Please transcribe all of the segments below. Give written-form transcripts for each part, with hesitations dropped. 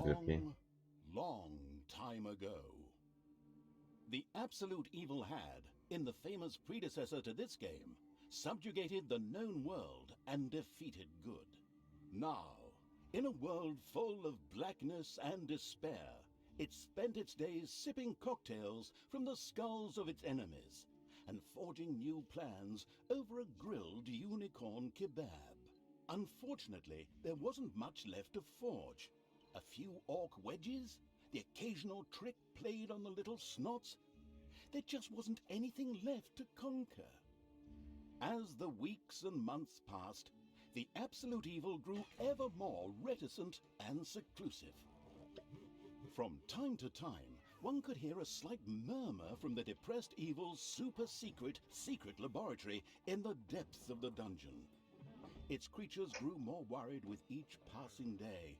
lepiej. Long time ago, the absolute evil had, in the famous predecessor to this game, subjugated the known world and defeated good. Now, in a world full of blackness and despair, it spent its days sipping cocktails from the skulls of its enemies and forging new plans over a grilled unicorn kebab. Unfortunately, there wasn't much left to forge. A few orc wedges, the occasional trick played on the little snots. There just wasn't anything left to conquer. As the weeks and months passed, the absolute evil grew ever more reticent and seclusive. From time to time, one could hear a slight murmur from the depressed evil's super-secret laboratory in the depths of the dungeon. Its creatures grew more worried with each passing day,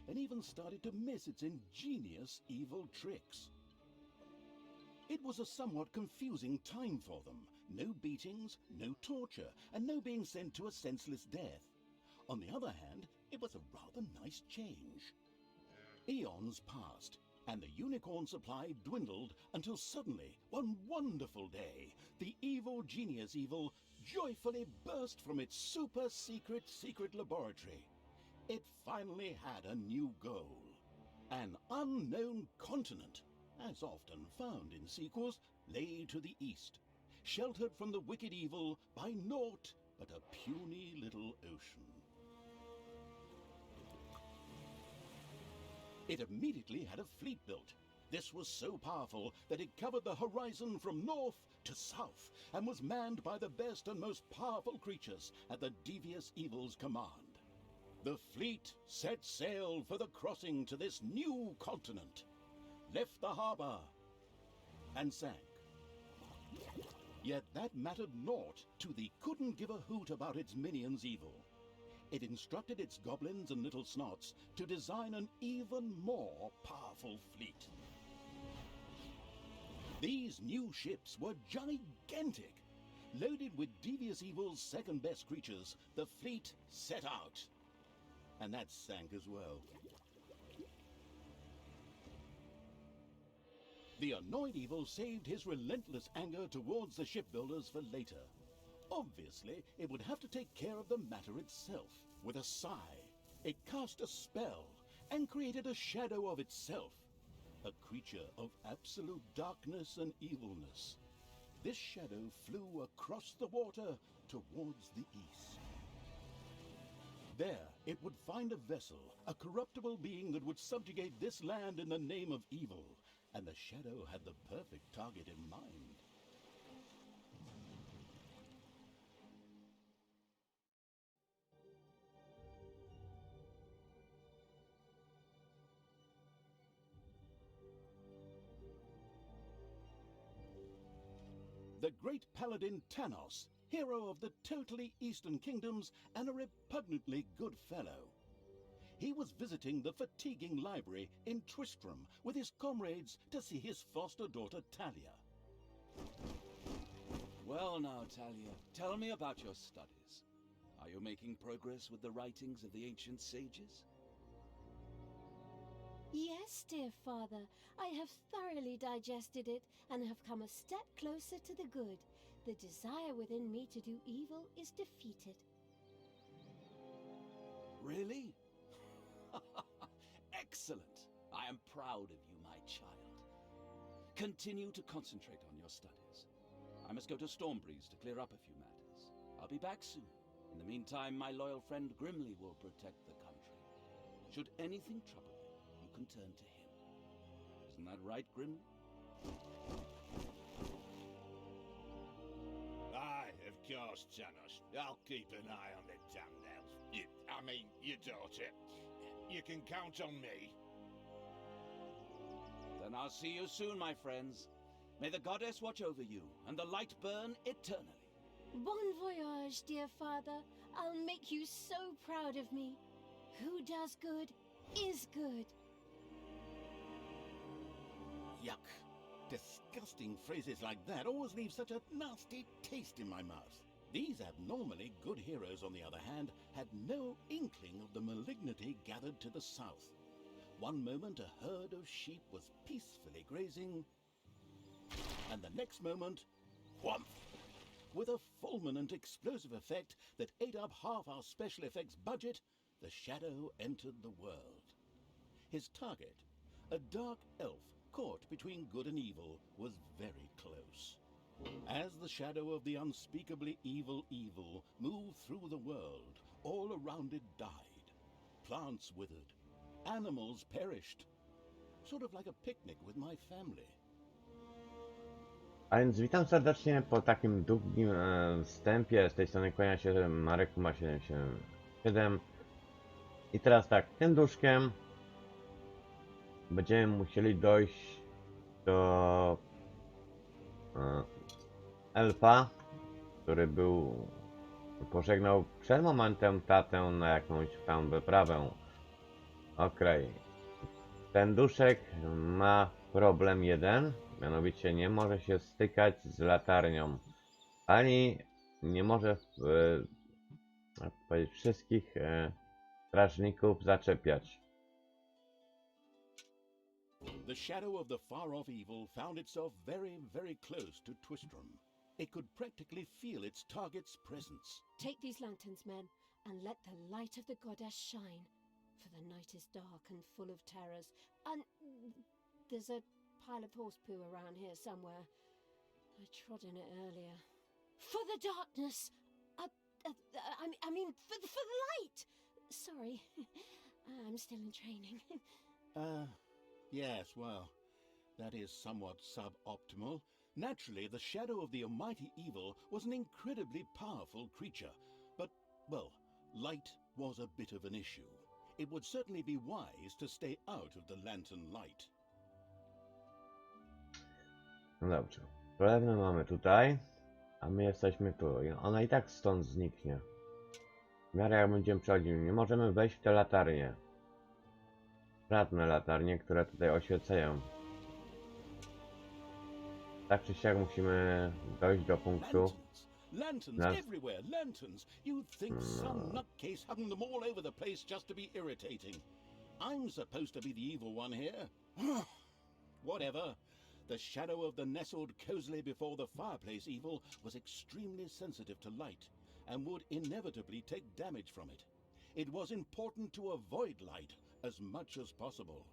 and even started to miss its ingenious evil tricks. It was a somewhat confusing time for them. No beatings, no torture, and no being sent to a senseless death. On the other hand, it was a rather nice change. Eons passed, and the unicorn supply dwindled until suddenly, one wonderful day, the evil genius evil joyfully burst from its super-secret laboratory. It finally had a new goal. An unknown continent, as often found in sequels, lay to the east, sheltered from the wicked evil by naught but a puny little ocean. It immediately had a fleet built. This was so powerful that it covered the horizon from north to south and was manned by the best and most powerful creatures at the devious evil's command. The fleet set sail for the crossing to this new continent, left the harbor, and sank. Yet that mattered naught to the couldn't give a hoot about its minions' evil. It instructed its goblins and little snots to design an even more powerful fleet. These new ships were gigantic. Loaded with devious evil's second-best creatures, the fleet set out. And that sank as well. The annoyed evil saved his relentless anger towards the shipbuilders for later. Obviously, it would have to take care of the matter itself. With a sigh, it cast a spell and created a shadow of itself, a creature of absolute darkness and evilness. This shadow flew across the water towards the east. There, it would find a vessel, a corruptible being that would subjugate this land in the name of evil, and the shadow had the perfect target in mind. The great paladin Tanos, hero of the totally Eastern Kingdoms and a repugnantly good fellow. He was visiting the fatiguing library in Tristram with his comrades to see his foster daughter Talia. Well now, Talia, tell me about your studies. Are you making progress with the writings of the ancient sages? Yes, dear father, I have thoroughly digested it and have come a step closer to the good. The desire within me to do evil is defeated. Really? Excellent! I am proud of you, my child. Continue to concentrate on your studies. I must go to Stormbreeze to clear up a few matters. I'll be back soon. In the meantime, my loyal friend Grimly will protect the country. Should anything trouble you, you can turn to him. Isn't that right, Grimly? Aye, of course, Tanos. I'll keep an eye on the damned elf. Your daughter. You can count on me. Then I'll see you soon, my friends. May the goddess watch over you, and the light burn eternally. Bon voyage, dear father. I'll make you so proud of me. Who does good is good. Yuck. Disgusting phrases like that always leave such a nasty taste in my mouth. These abnormally good heroes, on the other hand, had no inkling of the malignity gathered to the south. One moment a herd of sheep was peacefully grazing, and the next moment, whomp! With a fulminant explosive effect that ate up half our special effects budget, the shadow entered the world. His target, a dark elf caught between good and evil, was very close. As the shadow of the unspeakably evil moved through the world, all around it died. Plants withered. Animals perished. Sort of like a picnic with my family. A więc witam serdecznie po takim długim wstępie. Z tej strony kłania się Marek 777. I teraz tak, tym duszkiem będziemy musieli dojść do elfa, który pożegnał przed momentem tatę na jakąś tam wyprawę. Okej. Ten duszek ma problem jeden, mianowicie nie może się stykać z latarnią, ani nie może jak powiedzieć, wszystkich strażników zaczepiać. The shadow of the far-off evil found itself very, very close to Twistram. It could practically feel its target's presence. Take these lanterns, men, and let the light of the goddess shine. For the night is dark and full of terrors. And there's a pile of horse poo around here somewhere. I trod in it earlier. For the darkness! I mean, for the light! Sorry, I'm still in training. Yes, well, that is somewhat suboptimal. Naturally, the shadow of the almighty evil was an incredibly powerful creature, but, well, light was a bit of an issue. It would certainly be wise to stay out of the lantern light. No dobrze. Problemy mamy tutaj, a my jesteśmy tu. I ona i tak stąd zniknie. W miarę jak będziemy przechodzić, nie możemy wejść w te latarnie. Żadne latarnie, które tutaj oświecają. Tak czy siak musimy dojść do punktu. Lanterns everywhere, lanterns. You'd think some nutcase hung them all over the place just to be irritating. I'm supposed to be the evil one here. Whatever. The shadow of the nestled cozily before the fireplace evil was extremely sensitive to light and would inevitably take damage from it. It was important to avoid light as much as possible.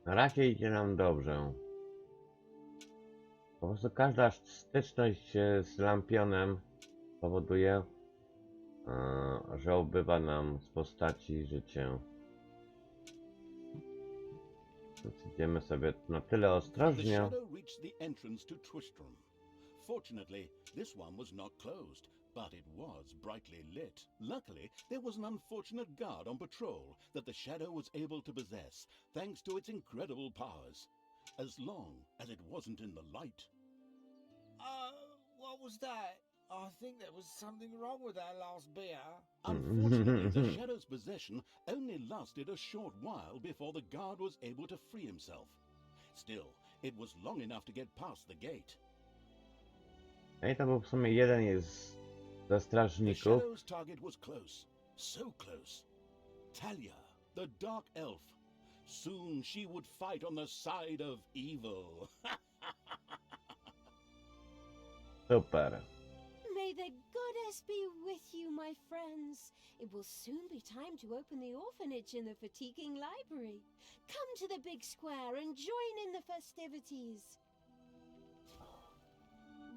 Na razie idzie nam dobrze. Po prostu każda styczność z lampionem powoduje, że ubywa nam z postaci życie. Więc idziemy sobie na tyle ostrożnie. Fortunately, this one was not closed, but it was brightly lit. Luckily, there was an unfortunate guard on patrol that the shadow was able to possess, thanks to its incredible powers. As long as it wasn't in the light. What was that? I think there was something wrong with that last beer. Unfortunately, the shadow's possession only lasted a short while before the guard was able to free himself. Still, it was long enough to get past the gate. No i to był w sumie jeden ze strażników. The shadow's target was close, so close. Talia, the dark elf. Soon she would fight on the side of evil. Super. May the goddess be with you, my friends. It will soon be time to open the orphanage in the fatiguing library. Come to the big square and join in the festivities.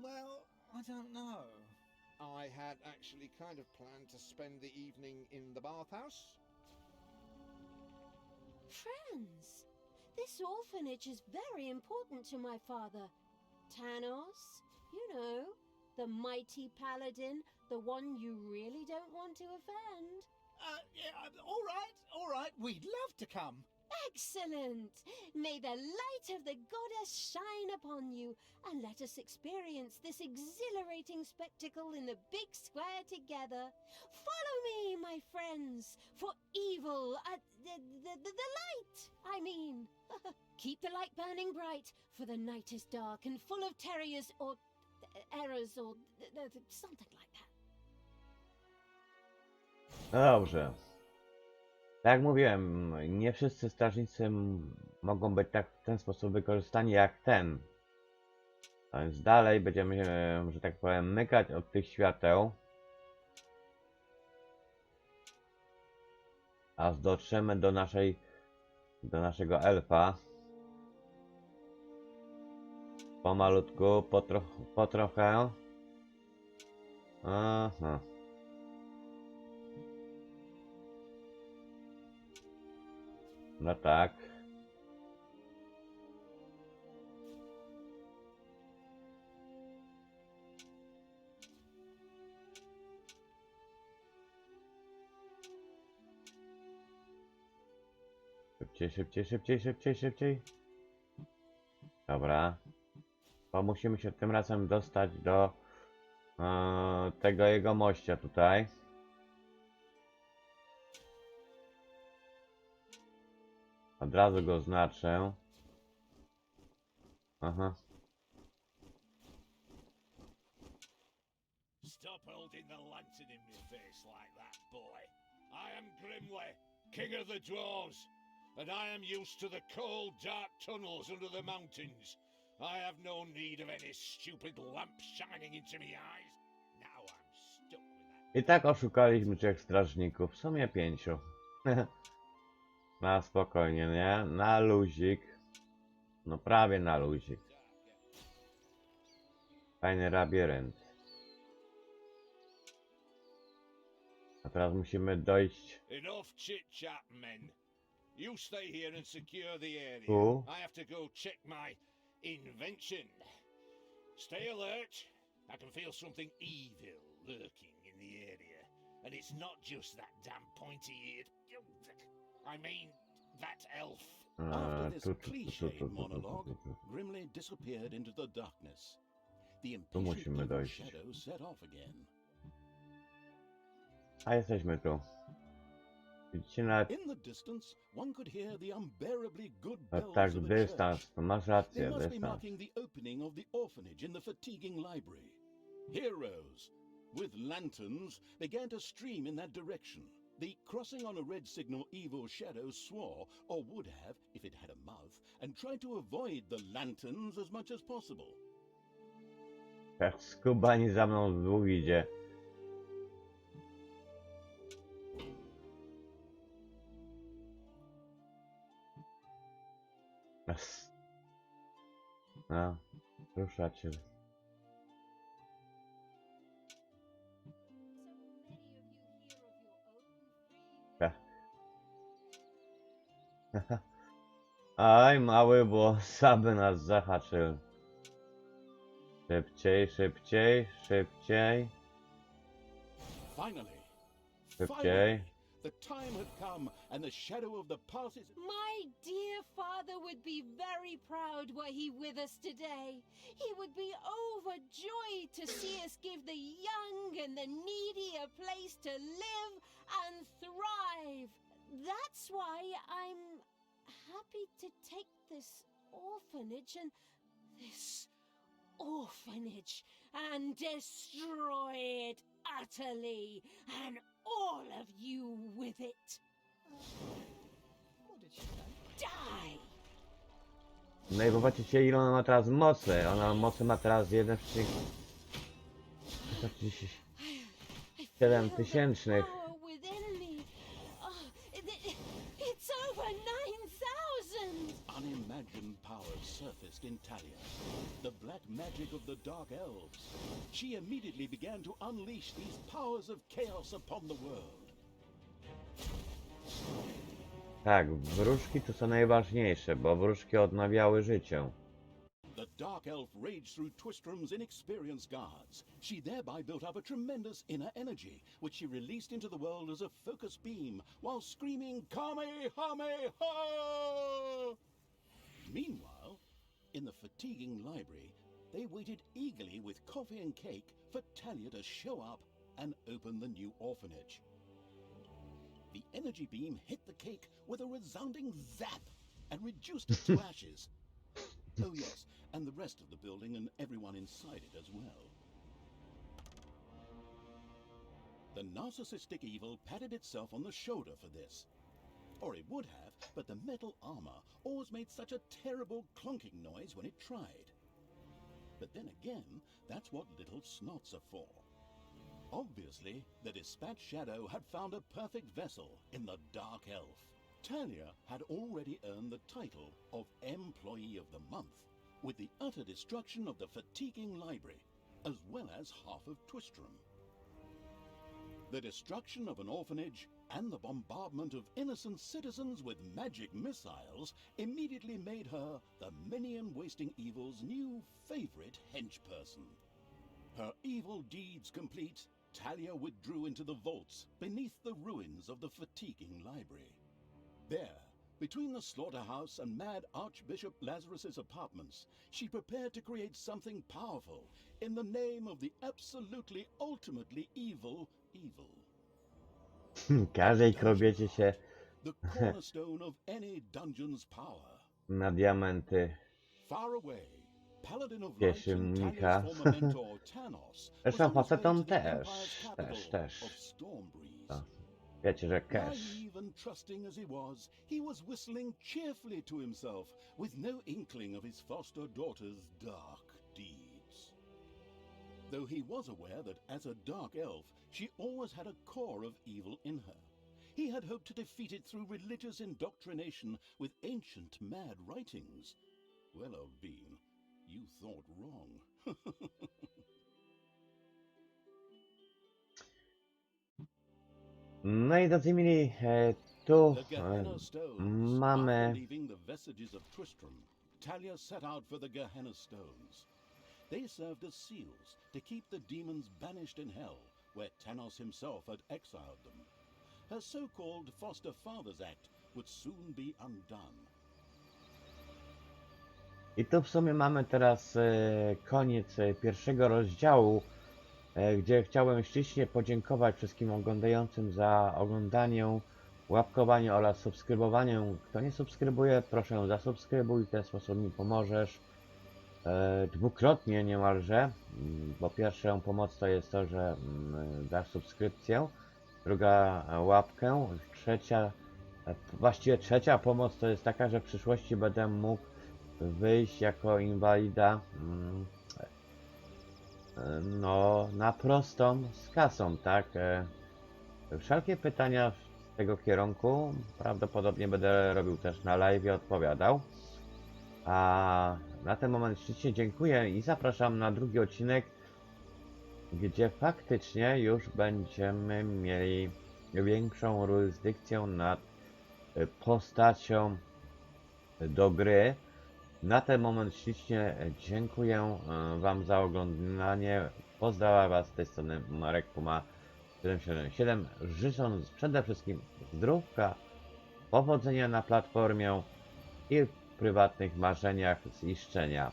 Well, I don't know. I had actually kind of planned to spend the evening in the bathhouse. Friends, this orphanage is very important to my father. Tanos, you know, the mighty paladin, the one you really don't want to offend. Yeah, all right, we'd love to come. Excellent! May the light of the goddess shine upon you, and let us experience this exhilarating spectacle in the big square together. Follow me, my friends, for evil, the light, I mean. Keep the light burning bright, for the night is dark and full of terrors or errors or something like that. No dobrze. Tak jak mówiłem, nie wszyscy strażnicy mogą być tak w ten sposób wykorzystani jak ten. A więc dalej będziemy, że tak powiem, mykać od tych świateł. Aż dotrzemy do naszego elfa. Pomalutku, po trochę. Aha. No tak. Szybciej, szybciej, szybciej, szybciej, szybciej. Dobra. Bo musimy się tym razem dostać do tego jego mościa tutaj. Od razu go znaczę. Aha. Stop holding the lantern in my face like that, boy. I am Grimly, king of the dwarves, and I am used to the cold, dark tunnels under the mountains. I have no need of any stupid lamp shining into my eyes. Now I'm stuck with that. I tak oszukaliśmy 3 strażników. W sumie 5. Na spokojnie, nie? Na luzik. No prawie na luzik. Fajny labirynt. A teraz musimy dojść Enough chit-chat, men. You stay here and secure the area. tu. I have to go check my invention. Stay alert. I can feel something evil lurking in the area. And it's not just that damn pointy-eared... I mean, that elf. After this Tu, cliched monologue, Grimly disappeared into the darkness. The impatient musimy evil dojść. shadow set off again. A jesteśmy tu. Widzicie nawet In the distance, one could hear the unbearably good a bells tak of a dystans. church. No masz They rację, must be dystans. marking the opening of the orphanage in the fatiguing library. Heroes with lanterns began to stream in that direction. The crossing on a red signal evil shadow swore, or would have if it had a mouth, and tried to avoid the lanterns as much as possible. Jak skubani za mną w dwóch idzie. No, ruszać się. Aj, mały, bo Saby nas zahaczył. Szybciej, szybciej, szybciej. Finally, Szybciej. the time had come, and the shadow of the past is... My dear father would be very proud were he with us today. He would be overjoyed to see us give the young and the needy a place to live and thrive. That's why I'm happy to take this orphanage and destroy it utterly, and all of you with it. Die! No i zobaczycie, ile ona ma teraz mocy. Ona mocy ma teraz 1,7 tysięcznych. Power within me. Oh, it's over 9,000. Unimagined powers surfaced in Talia, the black magic of the Dark Elves. She immediately began to unleash these powers of chaos upon the world. Tak, wróżki to są najważniejsze, bo wróżki odnawiały życie. The Dark Elf raged through Twistrom's inexperienced guards. She thereby built up a tremendous inner energy, which she released into the world as a focus beam, while screaming Kamehameha! Meanwhile, in the fatiguing library, they waited eagerly with coffee and cake for Talia to show up and open the new orphanage. The energy beam hit the cake with a resounding zap and reduced it to ashes. Oh yes, and the rest of the building and everyone inside it as well. The narcissistic evil patted itself on the shoulder for this. Or it would have, but the metal armor always made such a terrible clunking noise when it tried. But then again, that's what little snots are for. Obviously, the dispatch shadow had found a perfect vessel in the Dark Elf. Talia had already earned the title of Employee of the Month, with the utter destruction of the fatiguing library, as well as half of Twistram. The destruction of an orphanage and the bombardment of innocent citizens with magic missiles immediately made her the minion-wasting evil's new favorite henchperson. Her evil deeds complete, Talia withdrew into the vaults beneath the ruins of the fatiguing library. There, between the slaughterhouse and mad Archbishop Lazarus's apartments, she prepared to create something powerful in the name of the absolutely ultimately evil. Każdej kobiecie się The cornerstone of any dungeon's power. na diamenty Far away, Paladin of Light cieszy and mnicha. Talia's former mentor Tanos was Zresztą on his way facetom to the też, Empire's capital też. of Stormbreeze. O, wiecie, że cash. Naive and trusting as he was whistling cheerfully to himself, with no inkling of his foster daughter's dark deeds. Though he was aware that as a dark elf, she always had a core of evil in her. He had hoped to defeat it through religious indoctrination with ancient mad writings. Well, old bean, you thought wrong. No i drodzy mili, tu The Gehenna Stones. mamy After leaving the vestiges of Tristram, Talia set out for the Gehenna Stones. They served as seals to keep the demons banished in hell, where Tanos himself had exiled them. Her so-called foster father's act would soon be undone. i tu w sumie mamy teraz koniec pierwszego rozdziału, gdzie chciałem ślicznie podziękować wszystkim oglądającym za oglądanie, łapkowanie oraz subskrybowanie. Kto nie subskrybuje, proszę zasubskrybuj, w ten sposób mi pomożesz dwukrotnie niemalże, bo pierwszą pomoc to jest to, że dasz subskrypcję, druga łapkę, właściwie trzecia pomoc to jest taka, że w przyszłości będę mógł wyjść jako inwalida no na prostą z kasą, tak? Wszelkie pytania z tego kierunku prawdopodobnie będę robił też na live i odpowiadał. A na ten moment ślicznie dziękuję i zapraszam na drugi odcinek, gdzie faktycznie już będziemy mieli większą jurysdykcję nad postacią do gry. Na ten moment ślicznie dziękuję Wam za oglądanie. Pozdrawiam Was z tej strony Marek Puma 777, życząc przede wszystkim zdrówka, powodzenia na platformie i w prywatnych marzeniach ziszczenia.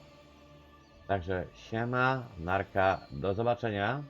Także siema, narka, do zobaczenia.